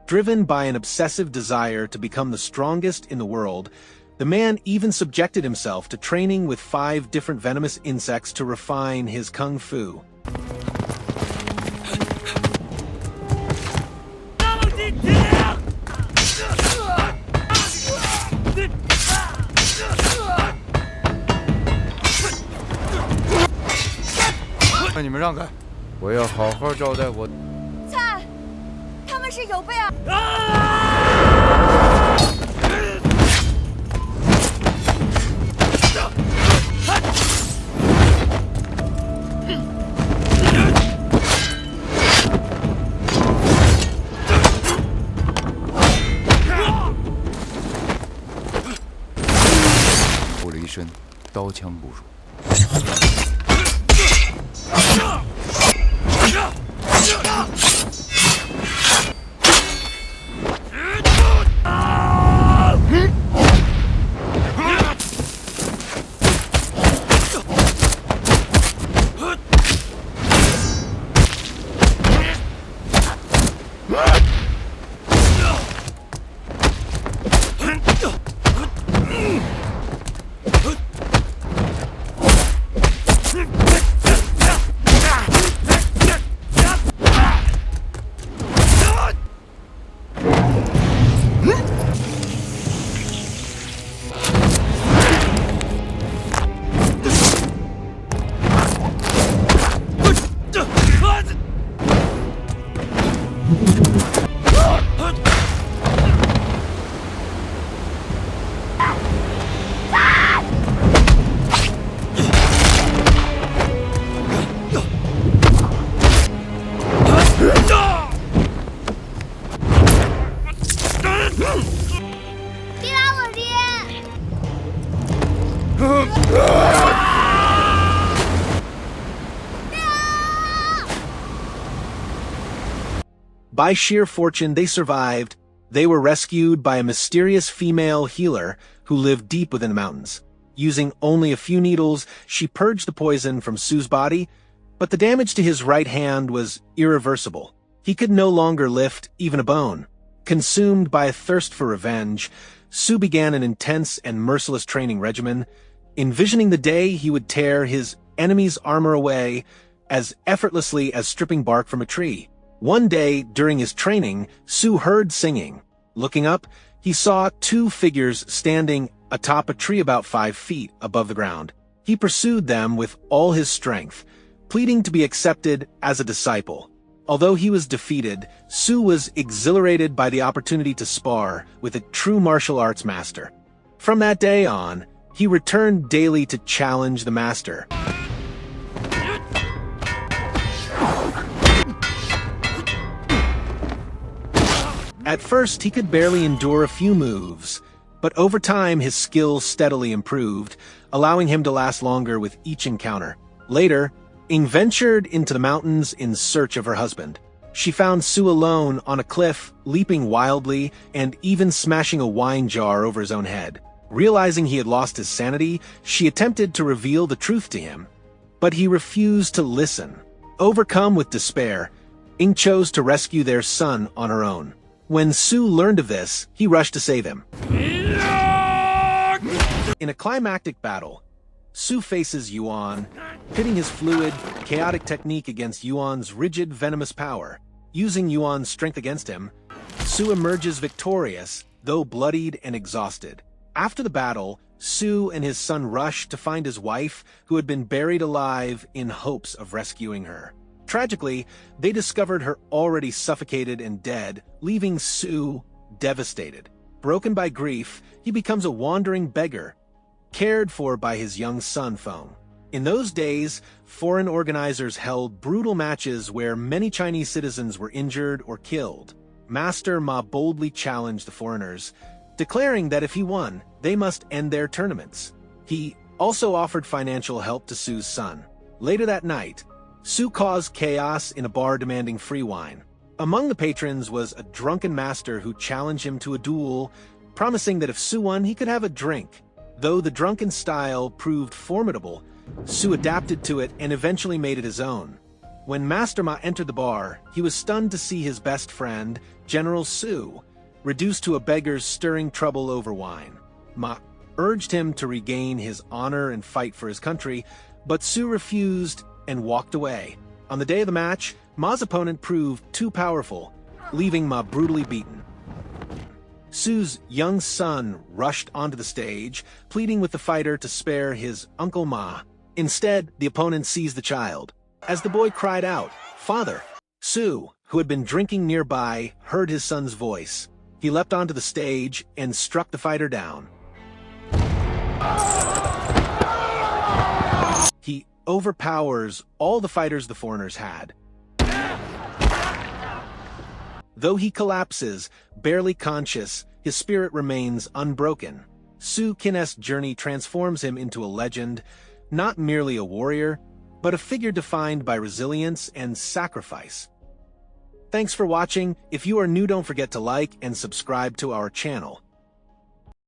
Driven by an obsessive desire to become the strongest in the world, the man even subjected himself to training with 5 different venomous insects to refine his kung fu. By sheer fortune, they survived. They were rescued by a mysterious female healer who lived deep within the mountains. Using only a few needles, she purged the poison from Su's body, but the damage to his right hand was irreversible. He could no longer lift even a bone. Consumed by a thirst for revenge, Su began an intense and merciless training regimen, envisioning the day he would tear his enemy's armor away as effortlessly as stripping bark from a tree. One day, during his training, Su heard singing. Looking up, he saw 2 figures standing atop a tree about 5 feet above the ground. He pursued them with all his strength, pleading to be accepted as a disciple. Although he was defeated, Su was exhilarated by the opportunity to spar with a true martial arts master. From that day on, he returned daily to challenge the master. At first, he could barely endure a few moves, but over time his skills steadily improved, allowing him to last longer with each encounter. Later, Ying ventured into the mountains in search of her husband. She found Su alone on a cliff, leaping wildly and even smashing a wine jar over his own head. Realizing he had lost his sanity, she attempted to reveal the truth to him, but he refused to listen. Overcome with despair, Ying chose to rescue their son on her own. When Su learned of this, he rushed to save him. In a climactic battle, Su faces Yuan, pitting his fluid, chaotic technique against Yuan's rigid, venomous power. Using Yuan's strength against him, Su emerges victorious, though bloodied and exhausted. After the battle, Su and his son rush to find his wife, who had been buried alive, in hopes of rescuing her. Tragically, they discovered her already suffocated and dead, leaving Su devastated. Broken by grief, he becomes a wandering beggar, cared for by his young son Feng. In those days, foreign organizers held brutal matches where many Chinese citizens were injured or killed. Master Ma boldly challenged the foreigners, declaring that if he won, they must end their tournaments. He also offered financial help to Su's son. Later that night, Su caused chaos in a bar demanding free wine. Among the patrons was a drunken master who challenged him to a duel, promising that if Su won, he could have a drink. Though the drunken style proved formidable, Su adapted to it and eventually made it his own. When Master Ma entered the bar, he was stunned to see his best friend, General Su, reduced to a beggar's stirring trouble over wine. Ma urged him to regain his honor and fight for his country, but Su refused and walked away. On the day of the match, Ma's opponent proved too powerful, leaving Ma brutally beaten. Su's young son rushed onto the stage, pleading with the fighter to spare his Uncle Ma. Instead, the opponent seized the child. As the boy cried out, "Father!" Su, who had been drinking nearby, heard his son's voice. He leapt onto the stage and struck the fighter down. He overpowers all the fighters the foreigners had. Though he collapses, barely conscious, his spirit remains unbroken. Su Kin's journey transforms him into a legend, not merely a warrior, but a figure defined by resilience and sacrifice. Thanks for watching. If you are new, don't forget to like and subscribe to our channel.